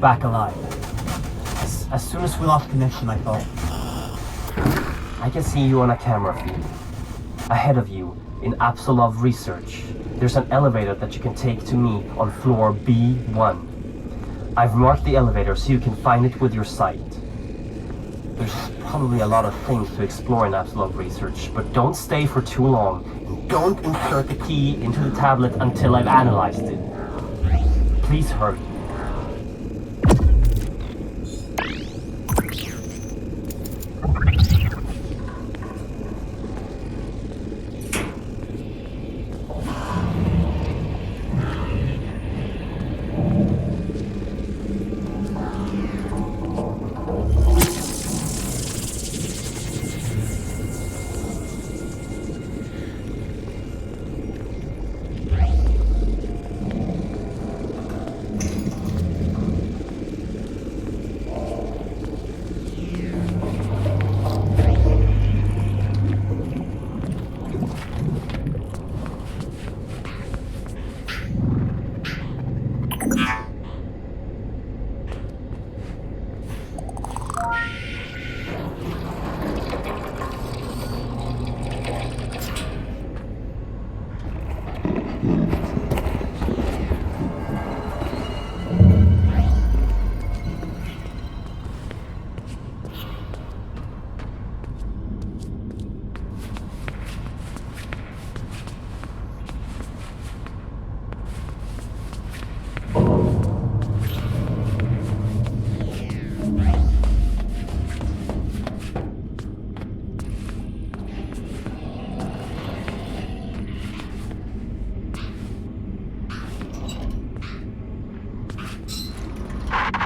back alive. As soon as we lost connection, I thought, I can see you on a camera feed. Ahead of you, in Apsulov research, there's an elevator that you can take to me on floor B1. I've marked the elevator so you can find it with your sight. There's probably a lot of things to explore in Apsulov research, but don't stay for too long, and don't insert the key into the tablet until I've analyzed it. Please hurry.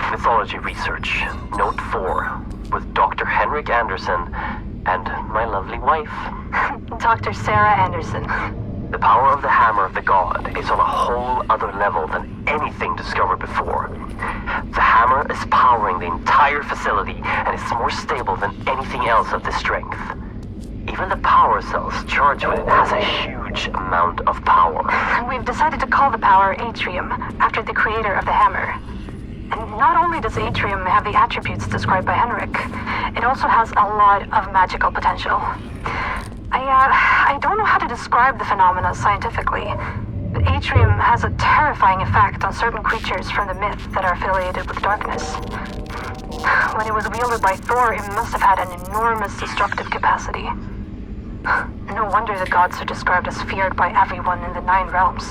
Mythology Research, Note 4, with Dr. Henrik Anderson and my lovely wife. Dr. Sarah Anderson. The power of the hammer of the god is on a whole other level than anything discovered before. The hammer is powering the entire facility and is more stable than anything else of this strength. Even the power cells charged with it has a huge amount of power. We've decided to call the power Atrium, after the creator of the hammer. And not only does Atrium have the attributes described by Henrik, it also has a lot of magical potential. I don't know how to describe the phenomena scientifically, but Atrium has a terrifying effect on certain creatures from the myth that are affiliated with darkness. When it was wielded by Thor, it must have had an enormous destructive capacity. No wonder the gods are described as feared by everyone in the 9 realms.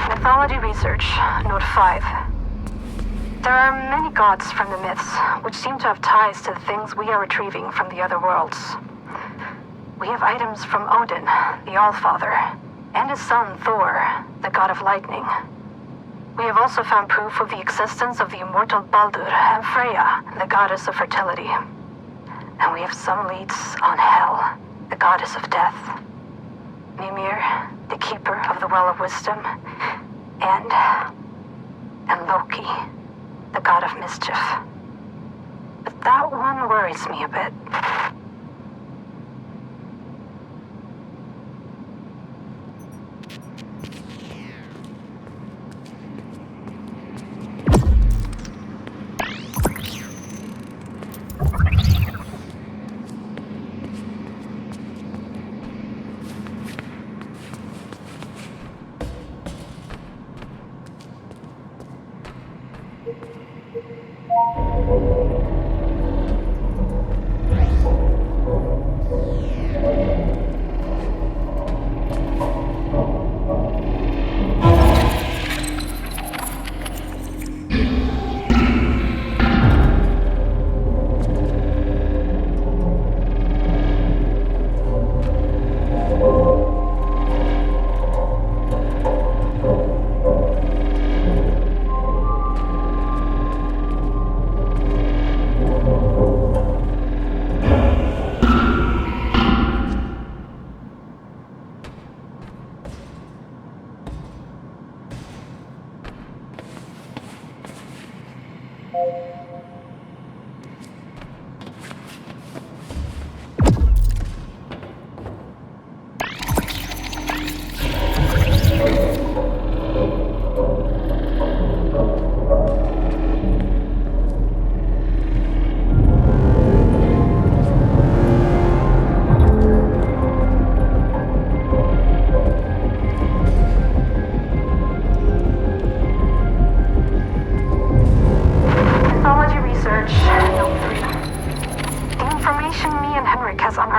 Mythology Research, Note 5. There are many gods from the myths, which seem to have ties to the things we are retrieving from the other worlds. We have items from Odin, the Allfather, and his son Thor, the god of lightning. We have also found proof of the existence of the immortal Baldur and Freya, the goddess of fertility. And we have some leads on Hel, the goddess of death, Mimir, the keeper of the Well of Wisdom, and Loki, the god of mischief. But that one worries me a bit.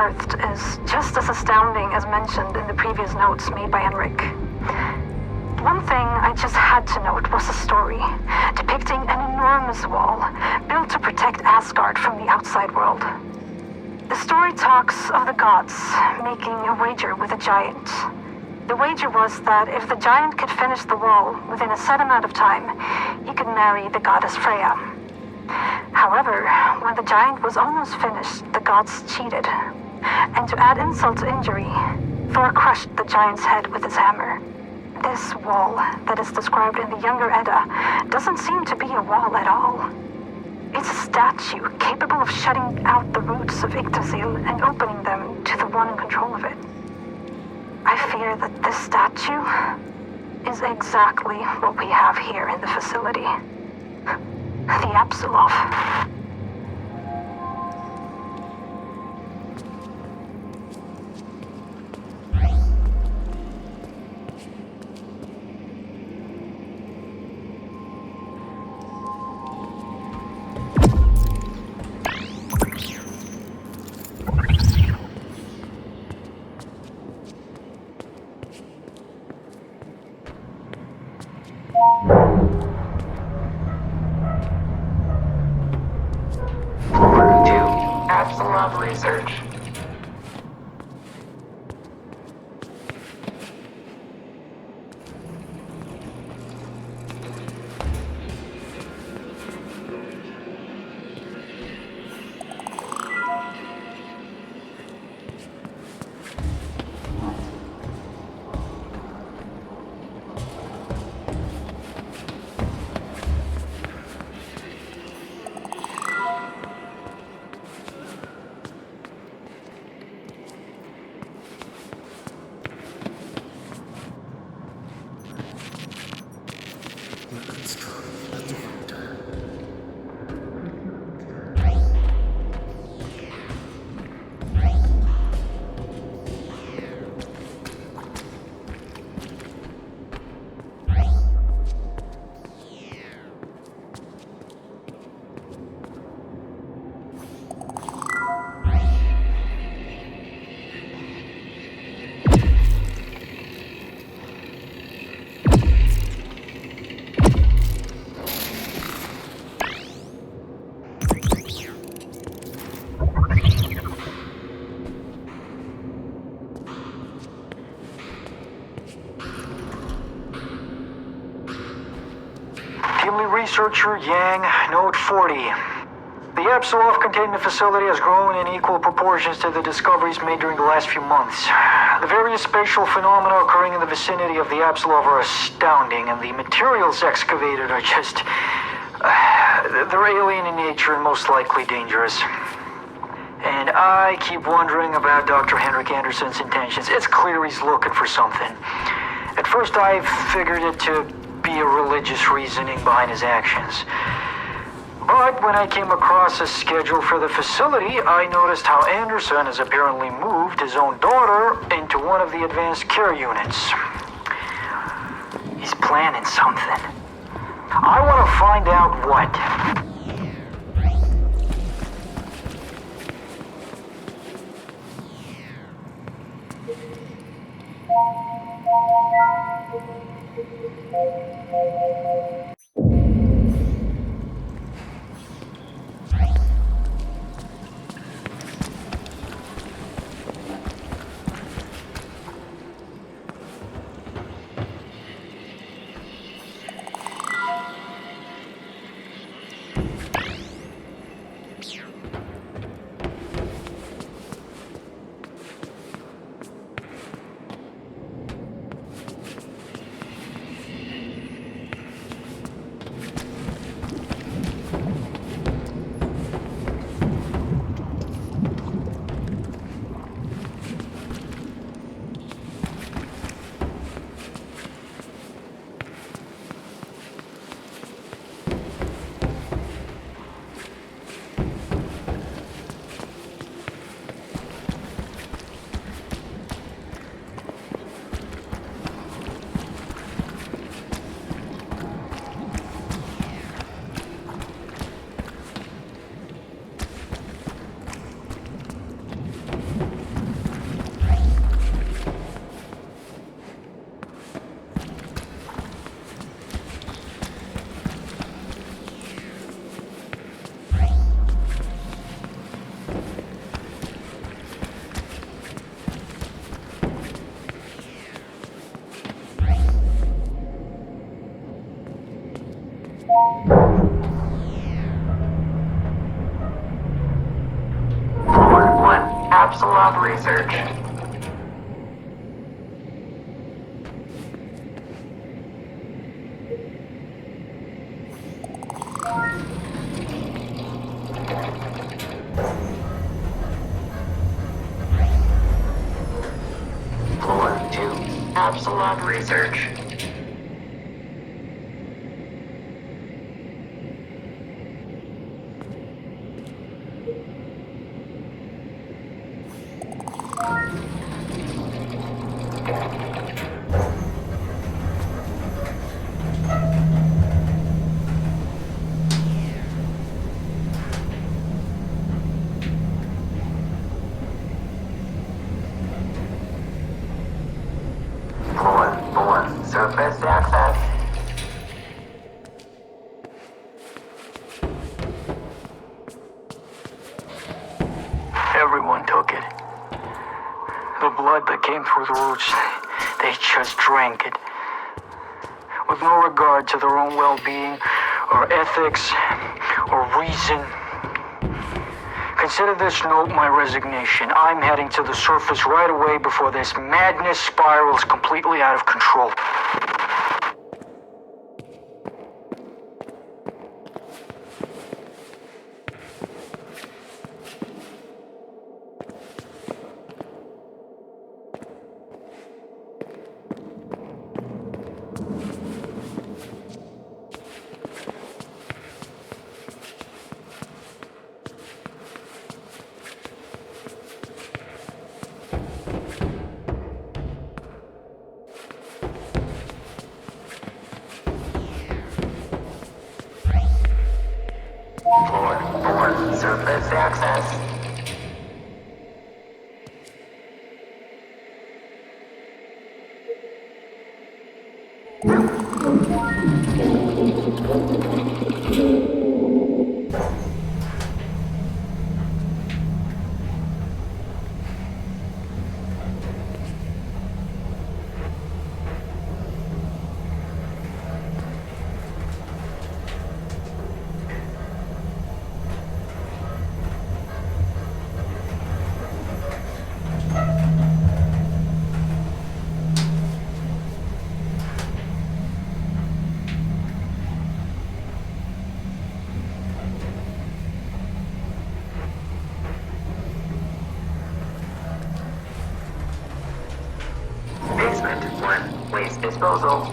unearthed is just as astounding as mentioned in the previous notes made by Henrik. One thing I just had to note was a story depicting an enormous wall built to protect Asgard from the outside world. The story talks of the gods making a wager with a giant. The wager was that if the giant could finish the wall within a set amount of time, he could marry the goddess Freya. However, when the giant was almost finished, the gods cheated. And to add insult to injury, Thor crushed the giant's head with his hammer. This wall that is described in the Younger Edda doesn't seem to be a wall at all. It's a statue capable of shutting out the roots of Yggdrasil and opening them to the one in control of it. I fear that this statue is exactly what we have here in the facility. The Apsulov. Apsulov research. Researcher Yang, Note 40. The Apsulov containment facility has grown in equal proportions to the discoveries made during the last few months. The various spatial phenomena occurring in the vicinity of the Apsulov are astounding, and the materials excavated are just... they're alien in nature and most likely dangerous. And I keep wondering about Dr. Henrik Anderson's intentions. It's clear he's looking for something. At first I figured it to be a religious reasoning behind his actions. But when I came across a schedule for the facility, I noticed how Anderson has apparently moved his own daughter into one of the advanced care units. He's planning something. I want to find out what. Apsulov research. Floor 2, Apsulov research. Floor 4, surface access. Everyone took it. The blood that came through the roots, they just drank it. With no regard to their own well-being, or ethics, or reason. Consider this note my resignation. I'm heading to the surface right away before this madness spirals completely out of control. Floor 4, surface access. Basement 1, waste disposal.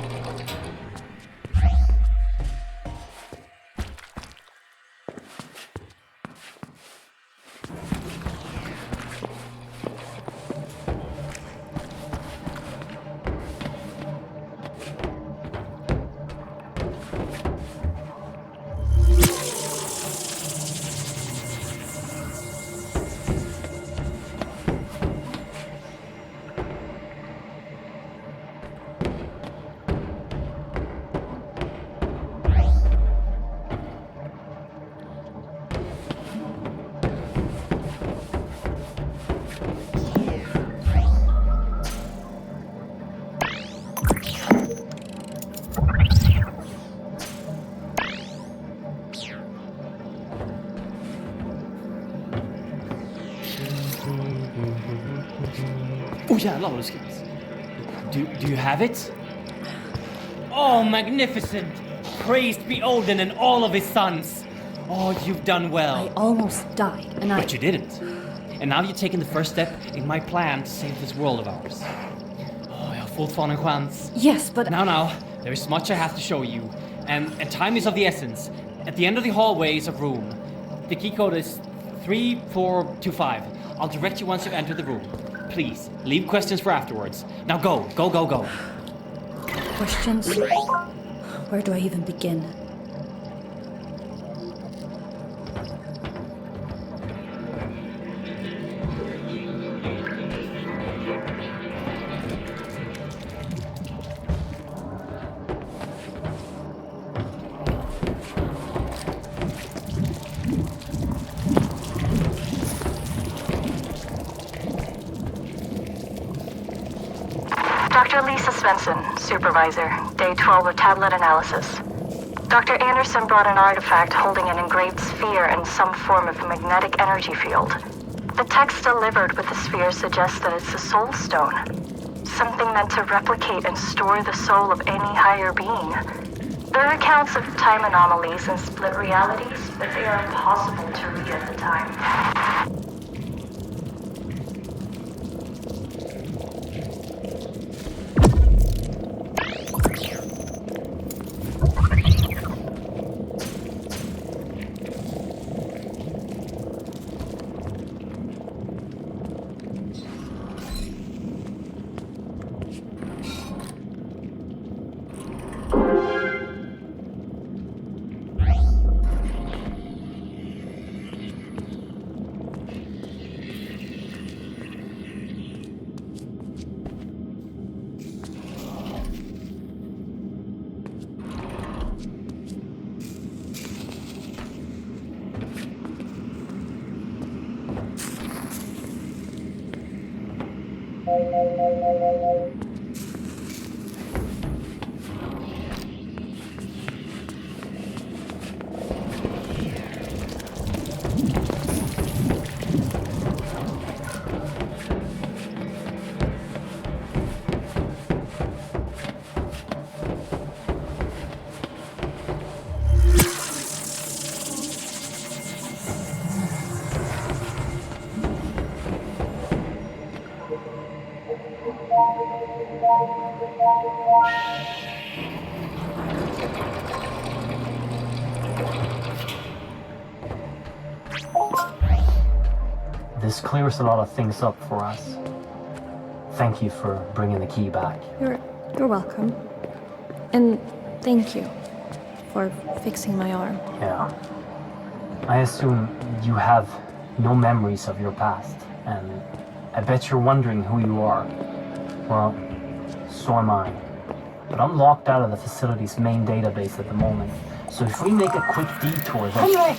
Oh jävlar vad du skrivit. Do you have it? Oh, magnificent! Praised be Odin and all of his sons! Oh, you've done well. I almost died, and But you didn't. And now you've taken the first step in my plan to save this world of ours. Oh, jag har fortfarande en chans. Yes, but... Now, there is much I have to show you. And time is of the essence. At the end of the hallway is a room. The key code is 3425. I'll direct you once you've entered the room. Please, leave questions for afterwards. Now go. Questions? Where do I even begin? Dr. Lisa Svensson, supervisor, day 12 of tablet analysis. Dr. Anderson brought an artifact holding an engraved sphere and some form of magnetic energy field. The text delivered with the sphere suggests that it's a soul stone. Something meant to replicate and store the soul of any higher being. There are accounts of time anomalies and split realities, but they are impossible to read at the time. This clears a lot of things up for us. Thank you for bringing the key back. You're welcome. And thank you for fixing my arm. Yeah. I assume you have no memories of your past, and I bet you're wondering who you are. Well, so am I. But I'm locked out of the facility's main database at the moment, so if we make a quick detour then... Henrik!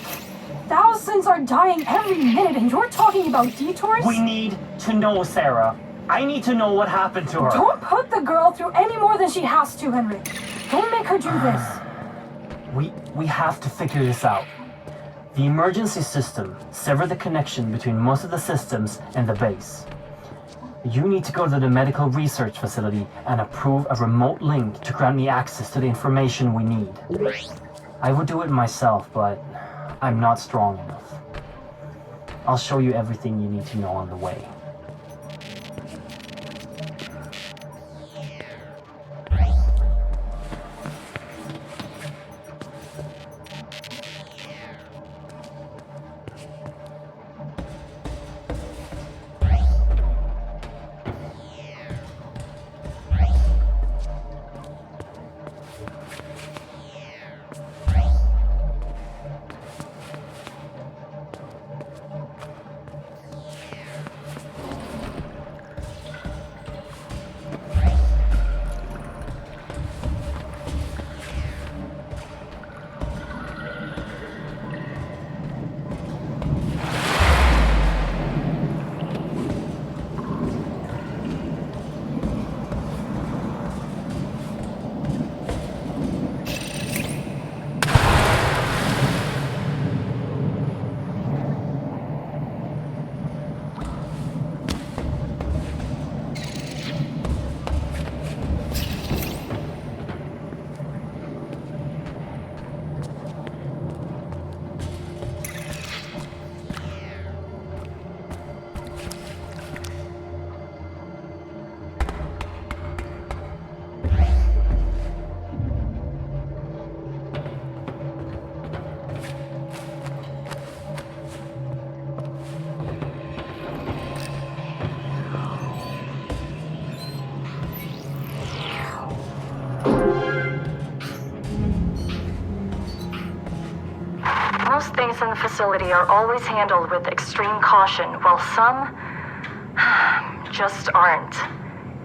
Thousands are dying every minute and you're talking about detours? We need to know, Sarah. I need to know what happened to her. Don't put the girl through any more than she has to, Henrik. Don't make her do this. We have to figure this out. The emergency system severed the connection between most of the systems and the base. You need to go to the medical research facility and approve a remote link to grant me access to the information we need. I would do it myself, but I'm not strong enough. I'll show you everything you need to know on the way. Most things in the facility are always handled with extreme caution, while some just aren't.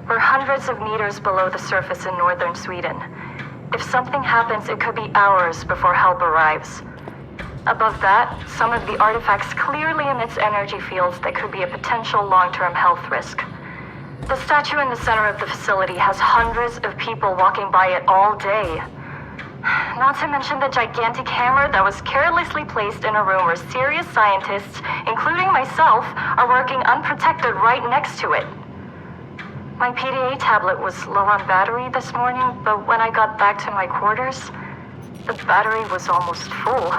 We're hundreds of meters below the surface in northern Sweden. If something happens, it could be hours before help arrives. Above that, some of the artifacts clearly emits energy fields that could be a potential long-term health risk. The statue in the center of the facility has hundreds of people walking by it all day. Not to mention the gigantic hammer that was carelessly placed in a room where serious scientists, including myself, are working unprotected right next to it. My PDA tablet was low on battery this morning, but when I got back to my quarters, the battery was almost full.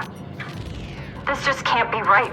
This just can't be right.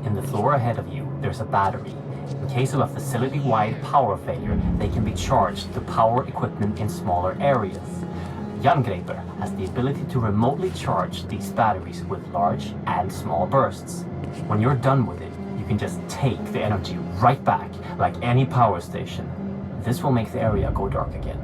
In the floor ahead of you, there's a battery. In case of a facility-wide power failure, they can be charged to power equipment in smaller areas. Jangreper has the ability to remotely charge these batteries with large and small bursts. When you're done with it, you can just take the energy right back, like any power station. This will make the area go dark again.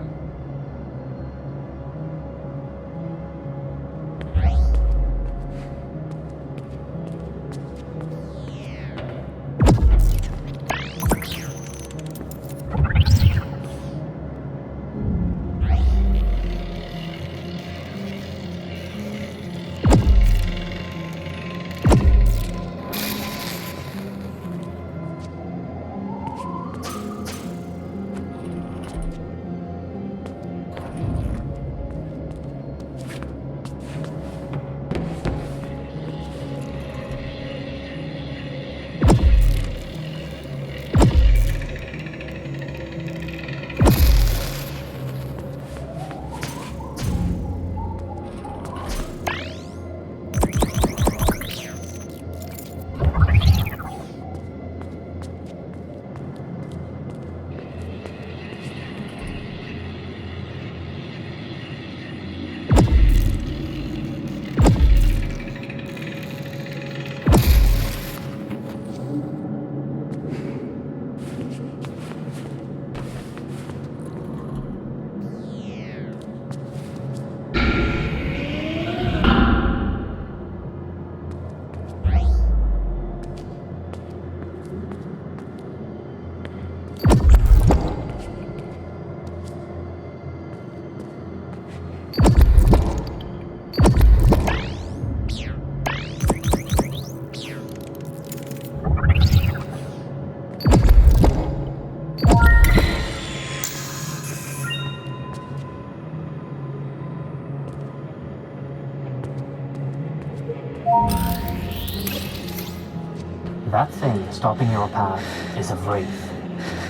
That thing stopping your path is a wraith,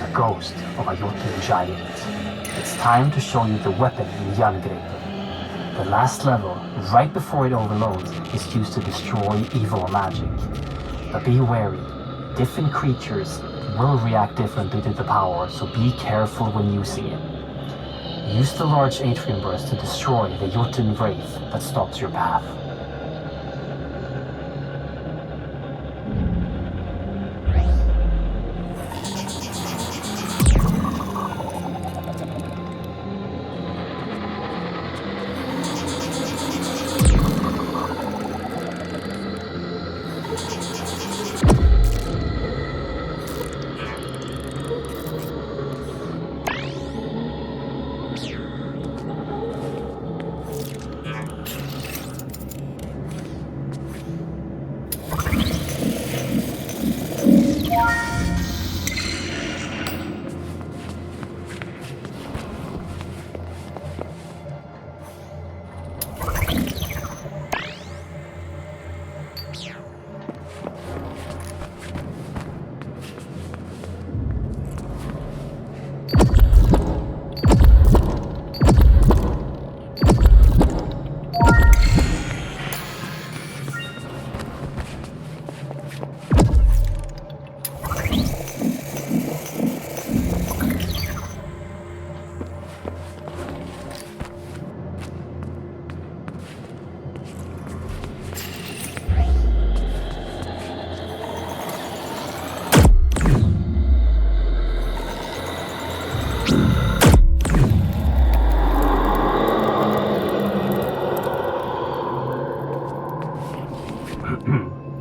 a ghost of a Jotun giant. It's time to show you the weapon in Jerngrip. The last level, right before it overloads, is used to destroy evil magic. But be wary, different creatures will react differently to the power, so be careful when using it. Use the large atrium burst to destroy the Jotun wraith that stops your path.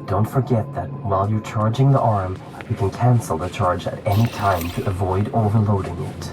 Don't forget that while you're charging the arm, you can cancel the charge at any time to avoid overloading it.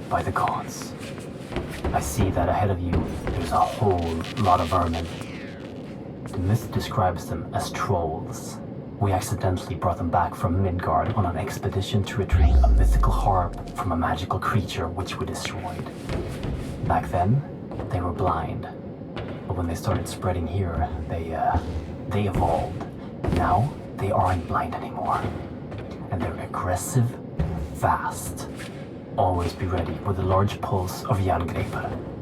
By the gods, I see that ahead of you there's a whole lot of vermin. The myth describes them as trolls. We accidentally brought them back from Midgard on an expedition to retrieve a mythical harp from a magical creature which we destroyed. Back then, they were blind. But when they started spreading here, they evolved. Now, they aren't blind anymore. And they're aggressive, fast. Always be ready with a large pulse of Jerngrip.